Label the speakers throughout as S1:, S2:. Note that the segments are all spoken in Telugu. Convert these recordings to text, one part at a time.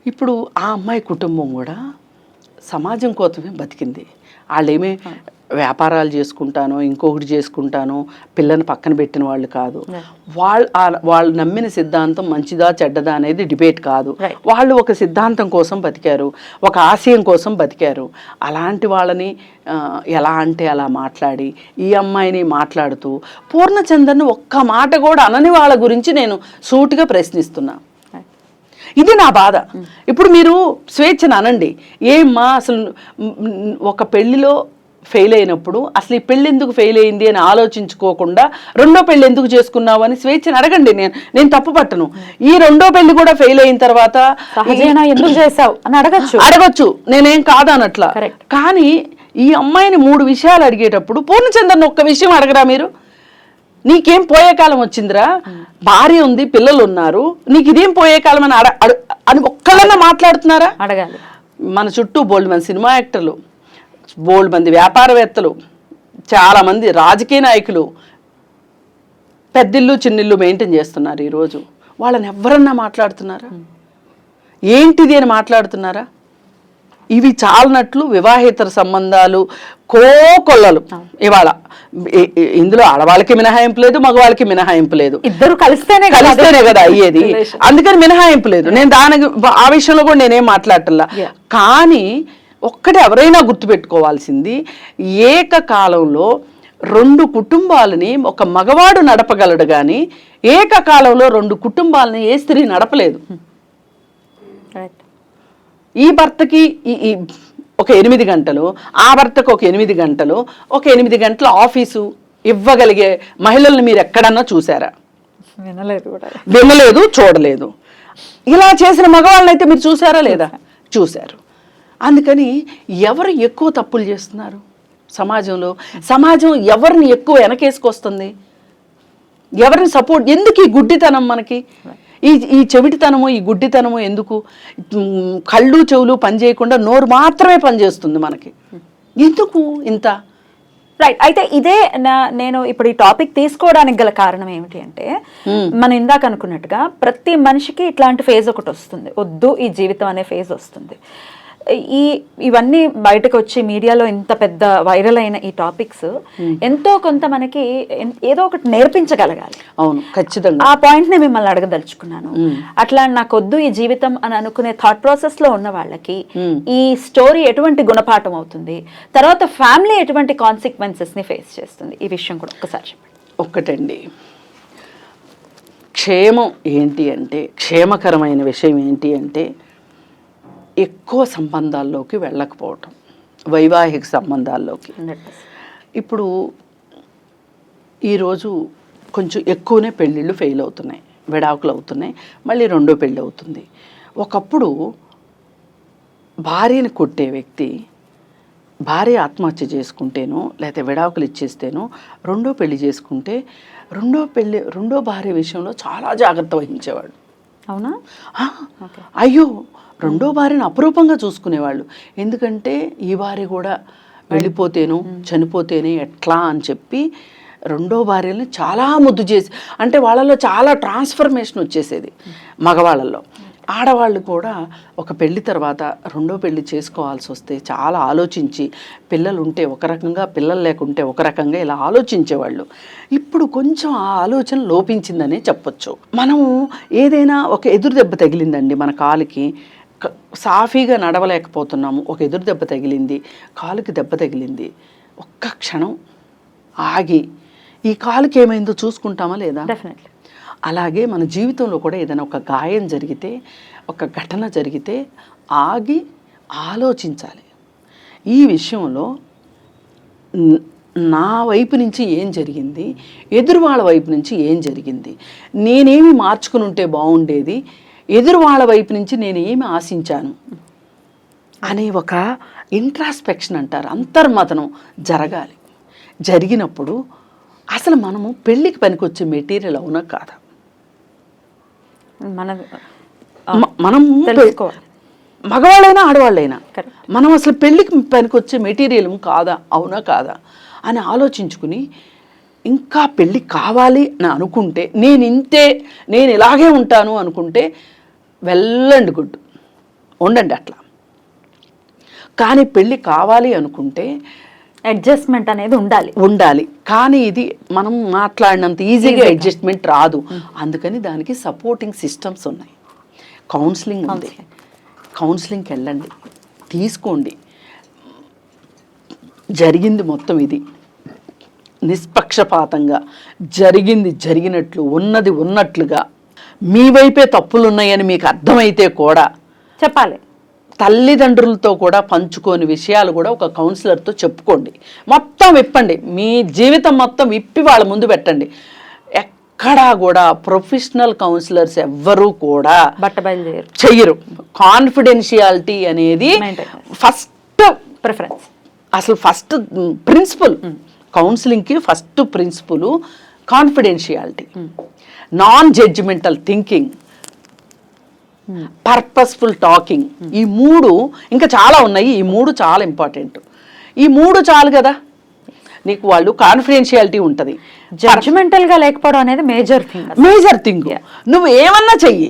S1: ఇప్పుడు ఆ అమ్మాయి కుటుంబం కూడా సమాజం కోసమే బతికింది. వాళ్ళేమీ వ్యాపారాలు చేసుకుంటానో ఇంకొకటి చేసుకుంటానో పిల్లని పక్కన పెట్టిన వాళ్ళు కాదు. వాళ్ళు నమ్మిన సిద్ధాంతం మంచిదా చెడ్డదా అనేది డిబేట్ కాదు. వాళ్ళు ఒక సిద్ధాంతం కోసం బతికారు, ఒక ఆశయం కోసం బతికారు. అలాంటి వాళ్ళని ఎలా అంటే అలా మాట్లాడి ఈ అమ్మాయిని మాట్లాడుతూ పూర్ణచందర్ని ఒక్క మాట కూడా అనని వాళ్ళ గురించి నేను సూటిగా ప్రశ్నిస్తున్నా. ఇది నా బాధ. ఇప్పుడు మీరు స్వేచ్ఛను అనండి, ఏమ్మా అసలు ఒక పెళ్లిలో ఫెయిల్ అయినప్పుడు అసలు ఈ పెళ్ళి ఎందుకు ఫెయిల్ అయింది అని ఆలోచించుకోకుండా రెండో పెళ్లి ఎందుకు చేసుకున్నావు అని స్వేచ్ఛను అడగండి. నేను తప్పు పట్టను. ఈ రెండో పెళ్లి కూడా ఫెయిల్ అయిన తర్వాత
S2: ఎందుకు చేసావు అని
S1: అడగచ్చు, నేనేం కాదనట్లా. కానీ ఈ అమ్మాయిని 3 విషయాలు అడిగేటప్పుడు పూర్ణచంద్రన్ ఒక్క విషయం అడగరా మీరు? నీకేం పోయే కాలం వచ్చిందిరా, భార్య ఉంది, పిల్లలు ఉన్నారు, నీకు ఇదేం పోయే కాలం అని అని ఒక్కళ్ళన్నా మాట్లాడుతున్నారా?
S2: అడగాలి.
S1: మన చుట్టూ బోల్డ్ మంది సినిమా యాక్టర్లు, బోల్డ్ మంది వ్యాపారవేత్తలు, చాలామంది రాజకీయ నాయకులు పెద్దిల్లు చిన్నిల్లు మెయింటైన్ చేస్తున్నారు. ఈరోజు వాళ్ళని ఎవరన్నా మాట్లాడుతున్నారా? ఏంటిది అని మాట్లాడుతున్నారా? ఇవి చాలనట్లు వివాహేతర సంబంధాలు కోకొల్లలు ఇవాళ. ఇందులో ఆడవాళ్ళకి మినహాయింపు లేదు, మగవాళ్ళకి మినహాయింపు లేదు.
S2: ఇద్దరు కలిస్తేనే
S1: కదా అయ్యేది. అందుకని మినహాయింపు లేదు. నేను ఆ విషయంలో కూడా నేనేం మాట్లాడటల్లా. కానీ ఒక్కటి ఎవరైనా గుర్తుపెట్టుకోవాల్సింది, ఏకకాలంలో 2 కుటుంబాలని ఒక మగవాడు నడపగలడు కానీ ఏకకాలంలో 2 కుటుంబాలని ఏ స్త్రీ నడపలేదు. ఈ భర్తకి ఒక 8 గంటలు, ఆ భర్తకు ఒక 8 గంటలు, ఒక 8 గంటల ఆఫీసు ఇవ్వగలిగే మహిళల్ని మీరు ఎక్కడన్నా చూసారా? వినలేదు, చూడలేదు. ఇలా చేసిన మగవాళ్ళని అయితే మీరు చూసారా లేదా? చూశారు. అందుకని ఎవరు ఎక్కువ తప్పులు చేస్తున్నారు సమాజంలో? సమాజం ఎవరిని ఎక్కువ వెనకేసుకొస్తుంది? ఎవరిని సపోర్ట్? ఎందుకు ఈ గుడ్డితనం మనకి? ఈ చెవిటితనము, ఈ గుడ్డితనము ఎందుకు? కళ్ళు చెవులు పనిచేయకుండా నోరు మాత్రమే పనిచేస్తుంది మనకి. ఎందుకు ఇంత?
S2: రైట్. అయితే ఇదే నేను ఇప్పుడు ఈ టాపిక్ తీసుకోవడానికి గల కారణం ఏమిటి అంటే, మనం ఇందాక అనుకున్నట్టుగా ప్రతి మనిషికి ఇట్లాంటి ఫేజ్ ఒకటి వస్తుంది, వద్దు ఈ జీవితం అనే ఫేజ్ వస్తుంది. ఇవన్నీ బయటకు వచ్చి మీడియాలో ఇంత పెద్ద వైరల్ అయిన ఈ టాపిక్స్ ఎంతో కొంత మనకి ఏదో ఒకటి నేర్పించగలగాలి.
S1: అవును, ఖచ్చితంగా.
S2: ఆ పాయింట్ ని మిమ్మల్ని అడగదలుచుకున్నాను. అట్లా నాకొద్దు ఈ జీవితం అని అనుకునే థాట్ ప్రాసెస్ లో ఉన్న వాళ్ళకి ఈ స్టోరీ ఎటువంటి గుణపాఠం అవుతుంది, తర్వాత ఫ్యామిలీ ఎటువంటి కాన్సిక్వెన్సెస్ ని ఫేస్ చేస్తుంది, ఈ విషయం కూడా ఒక్కసారి చెప్పండి.
S1: ఒక్కటండి, క్షేమం ఏంటి అంటే, క్షేమకరమైన విషయం ఏంటి అంటే ఎక్కువ సంబంధాల్లోకి వెళ్ళకపోవటం, వైవాహిక సంబంధాల్లోకి. ఇప్పుడు ఈరోజు కొంచెం ఎక్కువనే పెళ్ళిళ్ళు ఫెయిల్ అవుతున్నాయి, విడాకులు అవుతున్నాయి, మళ్ళీ రెండో పెళ్ళి అవుతుంది. ఒకప్పుడు భార్యని కొట్టే వ్యక్తి భార్య ఆత్మహత్య చేసుకుంటేనో లేకపోతే విడాకులు ఇచ్చేస్తేనో రెండో పెళ్లి చేసుకుంటే రెండో భార్య విషయంలో చాలా జాగ్రత్త వహించేవాడు.
S2: అవునా?
S1: అయ్యో, రెండో భార్యను అపురూపంగా చూసుకునేవాళ్ళు. ఎందుకంటే ఈ భార్య కూడా వెళ్ళిపోతేనో చనిపోతేనే ఎట్లా అని చెప్పి రెండో భార్యని చాలా ముద్దు చేసి, అంటే వాళ్ళలో చాలా ట్రాన్స్ఫర్మేషన్ వచ్చేసేది మగవాళ్ళల్లో. ఆడవాళ్ళు కూడా ఒక పెళ్లి తర్వాత రెండో పెళ్లి చేసుకోవాల్సి వస్తే చాలా ఆలోచించి, పిల్లలు ఉంటే ఒక రకంగా, పిల్లలు లేకుంటే ఒక రకంగా ఇలా ఆలోచించేవాళ్ళు. ఇప్పుడు కొంచెం ఆ ఆలోచన లోపించిందనే చెప్పొచ్చు. మనము ఏదైనా ఒక ఎదురు దెబ్బ తగిలిందండి మన కాలుకి, సాఫీగా నడవలేకపోతున్నాము, ఒక ఎదురు దెబ్బ తగిలింది, కాలుకి దెబ్బ తగిలింది, ఒక్క క్షణం ఆగి ఈ కాలుకి ఏమైందో చూసుకుంటామా లేదా?
S2: డెఫినెట్లీ.
S1: అలాగే మన జీవితంలో కూడా ఏదైనా ఒక గాయం జరిగితే, ఒక ఘటన జరిగితే ఆగి ఆలోచించాలి. ఈ విషయంలో నా వైపు నుంచి ఏం జరిగింది, ఎదురు వాళ్ళ వైపు నుంచి ఏం జరిగింది, నేనేమి మార్చుకుని ఉంటే బాగుండేది, ఎదురు వాళ్ళ వైపు నుంచి నేను ఏమి ఆశించాను అనే ఒక ఇంట్రాస్పెక్షన్ అంటారు, అంతర్మథనం జరగాలి. జరిగినప్పుడు అసలు మనము పెళ్ళికి పనికొచ్చే మెటీరియల్ అవునా కాదా మనం మగవాళ్ళైనా ఆడవాళ్ళైనా మనం అసలు పెళ్ళికి పనికొచ్చే మెటీరియల్ కాదా, అవునా కాదా అని ఆలోచించుకుని, ఇంకా పెళ్ళి కావాలి అని అనుకుంటే, నేను ఇలాగే ఉంటాను అనుకుంటే వెల్ అండ్ గుడ్. ఉండండి అట్లా. కానీ పెళ్ళి కావాలి అనుకుంటే
S2: అడ్జస్ట్మెంట్ అనేది ఉండాలి.
S1: కానీ ఇది మనం మాట్లాడినంత ఈజీగా అడ్జస్ట్మెంట్ రాదు. అందుకని దానికి సపోర్టింగ్ సిస్టమ్స్ ఉన్నాయి. కౌన్సిలింగ్ ఉంది, కౌన్సిలింగ్కి వెళ్ళండి, తీసుకోండి. జరిగింది మొత్తం ఇది నిష్పక్షపాతంగా జరిగినట్లు ఉన్నది ఉన్నట్లుగా మీ వైపే తప్పులు ఉన్నాయని మీకు అర్థమైతే కూడా
S2: చెప్పాలి.
S1: తల్లిదండ్రులతో కూడా పంచుకోని విషయాలు కూడా ఒక కౌన్సిలర్తో చెప్పుకోండి. మొత్తం విప్పండి, మీ జీవితం మొత్తం విప్పి వాళ్ళ ముందు పెట్టండి. ఎక్కడా కూడా ప్రొఫెషనల్ కౌన్సిలర్స్ ఎవ్వరూ కూడా
S2: బట్టబయలు
S1: చెయ్యరు. కాన్ఫిడెన్షియాలిటీ అనేది ఫస్ట్
S2: ప్రిఫరెన్స్, అసలు
S1: ఫస్ట్ ప్రిన్సిపల్. కౌన్సిలింగ్కి first principle confidentiality, non judgmental thinking, purposeful talking. ఈ 3 ఇంకా చాలా ఉన్నాయి. ఈ 3 చాలా ఇంపార్టెంట్. ఈ 3 చాలు కదా నీకు. వాళ్ళు కాన్ఫిడెన్షియాలిటీ ఉంటుంది.
S2: జడ్జిమెంటల్ గా లేకపోవడం అనేది మేజర్ థింగ్.
S1: నువ్వు ఏమన్నా చెయ్యి,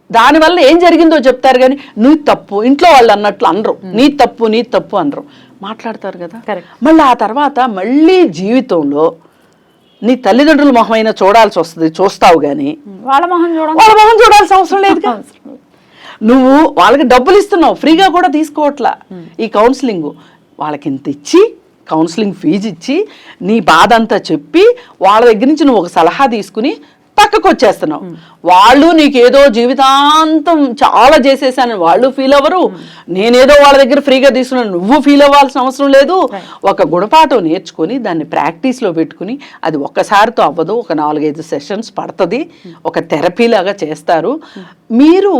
S1: దానివల్ల ఏం జరిగిందో చెప్తారు కానీ నీ తప్పు ఇంట్లో వాళ్ళు అన్నట్లు అనరు. నీ తప్పు అనరు, మాట్లాడతారు కదా. మళ్ళీ ఆ తర్వాత మళ్ళీ జీవితంలో నీ తల్లిదండ్రుల మొహమైనా చూడాల్సి వస్తుంది, చూస్తావు కానీ
S2: వాళ్ళ మొహం
S1: చూడాల్సిన అవసరం లేదు. నువ్వు వాళ్ళకి డబ్బులు ఇస్తున్నావు, ఫ్రీగా కూడా తీసుకోవట్లా. ఈ కౌన్సిలింగ్ వాళ్ళకి ఇంత ఇచ్చి, కౌన్సిలింగ్ ఫీజు ఇచ్చి, నీ బాధ అంతా చెప్పి, వాళ్ళ దగ్గర నుంచి నువ్వు ఒక సలహా తీసుకుని పక్కకు వచ్చేస్తున్నావు. వాళ్ళు నీకేదో జీవితాంతం చాలా చేసేసాను వాళ్ళు ఫీల్ అవ్వరు. నేనేదో వాళ్ళ దగ్గర ఫ్రీగా తీసుకున్నాను, నువ్వు ఫీల్ అవ్వాల్సిన అవసరం లేదు. ఒక గుణపాఠం నేర్చుకొని దాన్ని ప్రాక్టీస్లో పెట్టుకుని, అది ఒక్కసారితో అవ్వదు, ఒక 4-5 సెషన్స్ పడుతుంది, ఒక థెరపీ లాగా చేస్తారు. మీరు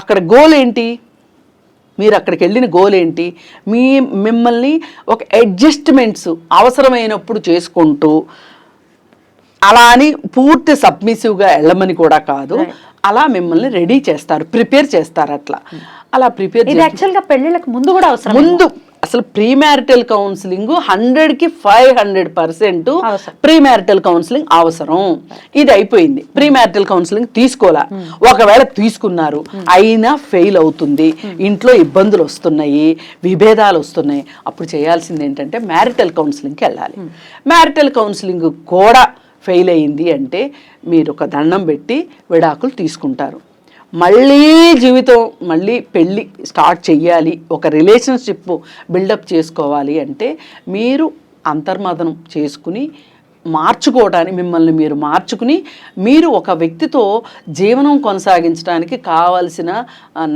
S1: అక్కడ గోల్ ఏంటి? మీరు అక్కడికి వెళ్ళిన గోల్ ఏంటి? మిమ్మల్ని ఒక అడ్జస్ట్మెంట్స్ అవసరమైనప్పుడు చేసుకుంటూ, అలా అని పూర్తి సబ్మిసివ్గా వెళ్ళమని కూడా కాదు, అలా మిమ్మల్ని రెడీ చేస్తారు, ప్రిపేర్ చేస్తారు. అలా ప్రిపేర్
S2: యాక్చువల్గా పెళ్ళిళ్ళకి ముందు కూడా అవసరం.
S1: ముందు అసలు ప్రీ మ్యారిటల్ కౌన్సిలింగ్ 100కి 500% ప్రీ మ్యారిటల్ కౌన్సిలింగ్ అవసరం. ఇది అయిపోయింది. ప్రీ మ్యారిటల్ కౌన్సిలింగ్ తీసుకోలే, ఒకవేళ తీసుకున్నారు అయినా ఫెయిల్ అవుతుంది, ఇంట్లో ఇబ్బందులు వస్తున్నాయి, విభేదాలు వస్తున్నాయి, అప్పుడు చేయాల్సింది ఏంటంటే మ్యారిటల్ కౌన్సిలింగ్కి వెళ్ళాలి. మ్యారిటల్ కౌన్సిలింగ్ కూడా ఫెయిల్ అయ్యింది అంటే మీరు ఒక దండం పెట్టి విడాకులు తీసుకుంటారు. మళ్ళీ జీవితం, మళ్ళీ పెళ్ళి స్టార్ట్ చెయ్యాలి, ఒక రిలేషన్షిప్ బిల్డప్ చేసుకోవాలి అంటే మీరు అంతర్మదనం చేసుకుని మార్చుకోవడానికి, మిమ్మల్ని మీరు మార్చుకుని, మీరు ఒక వ్యక్తితో జీవనం కొనసాగించడానికి కావలసిన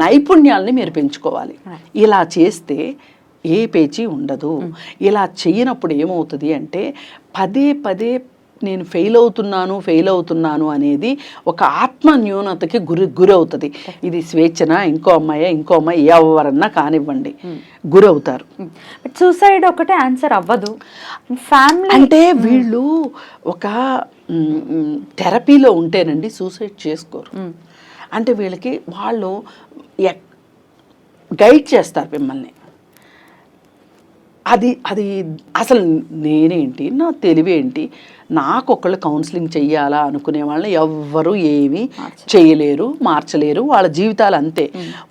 S1: నైపుణ్యాలని మీరు పెంచుకోవాలి. ఇలా చేస్తే ఏ పేచీ ఉండదు. ఇలా చేయనప్పుడు ఏమవుతుంది అంటే పదే నేను ఫెయిల్ అవుతున్నాను అనేది ఒక ఆత్మ న్యూనతకి గురవుతుంది. ఇది స్వేచ్ఛన, ఇంకో అమ్మాయి ఎవరన్నా కానివ్వండి, గురవుతారు.
S2: సూసైడ్ ఒకటే ఆన్సర్ అవ్వదు. ఫ్యామిలీ
S1: అంటే వీళ్ళు ఒక థెరపీలో ఉంటేనండి సూసైడ్ చేసుకోరు. అంటే వీళ్ళకి వాళ్ళు గైడ్ చేస్తారు మిమ్మల్ని. అది అసలు నేనేంటి, నా తెలివేంటి, నాకు ఒకళ్ళు కౌన్సిలింగ్ చెయ్యాలా అనుకునే వాళ్ళని ఎవ్వరూ ఏమీ చేయలేరు, మార్చలేరు. వాళ్ళ జీవితాలు అంతే.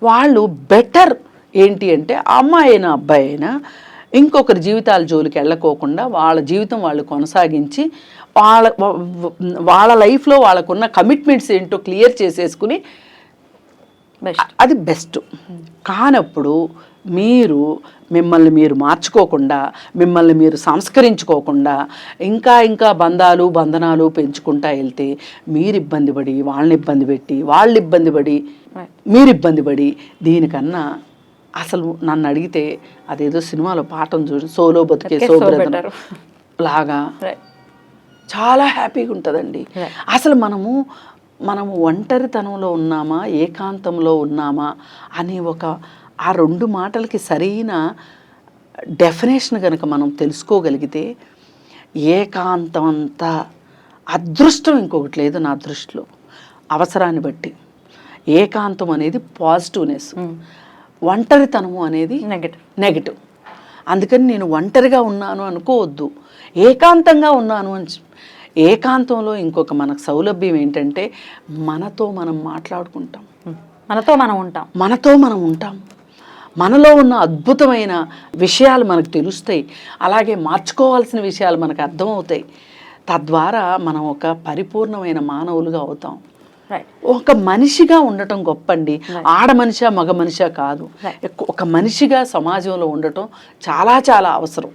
S1: వాళ్ళు బెటర్ ఏంటి అంటే అమ్మాయి అయినా అబ్బాయి అయినా ఇంకొకరి జీవితాల జోలికి వెళ్ళకోకుండా వాళ్ళ జీవితం వాళ్ళు కొనసాగించి వాళ్ళ లైఫ్లో వాళ్ళకున్న కమిట్మెంట్స్ ఏంటో క్లియర్ చేసేసుకుని అది బెస్ట్. కానప్పుడు మిమ్మల్ని మీరు మార్చుకోకుండా, మిమ్మల్ని మీరు సంస్కరించుకోకుండా ఇంకా బంధనాలు పెంచుకుంటా వెళ్తే మీరు ఇబ్బంది పడి, వాళ్ళని ఇబ్బంది పెట్టి, వాళ్ళు ఇబ్బంది పడి, మీరు ఇబ్బంది పడి, దీనికన్నా అసలు నన్ను అడిగితే అదేదో సినిమాలో పాఠం చూసి సోలో బతికే సోబ్రతం లాగా చాలా హ్యాపీగా ఉంటుందండి. అసలు మనము ఒంటరితనంలో ఉన్నామా, ఏకాంతంలో ఉన్నామా అనే ఆ 2 మాటలకి సరైన డెఫినేషన్ కనుక మనం తెలుసుకోగలిగితే, ఏకాంతం అంత అదృష్టం ఇంకొకటి లేదు నా దృష్టిలో. అవసరాన్ని బట్టి ఏకాంతం అనేది పాజిటివ్నెస్, ఒంటరితనము అనేది నెగటివ్. అందుకని నేను ఒంటరిగా ఉన్నాను అనుకోవద్దు, ఏకాంతంగా ఉన్నాను అని. ఏకాంతంలో ఇంకొక మనకు సౌలభ్యం ఏంటంటే మనతో మనం మాట్లాడుకుంటాం.
S2: మనతో మనం ఉంటాం.
S1: మనతో మనం ఉంటాం. మనలో ఉన్న అద్భుతమైన విషయాలు మనకు తెలుస్తాయి, అలాగే మార్చుకోవాల్సిన విషయాలు మనకు అర్థమవుతాయి. తద్వారా మనం ఒక పరిపూర్ణమైన మానవులుగా అవుతాం. ఒక మనిషిగా ఉండటం గొప్పండి. ఆడ మనిషా మగ మనిషా కాదు, ఒక మనిషిగా సమాజంలో ఉండటం చాలా చాలా అవసరం.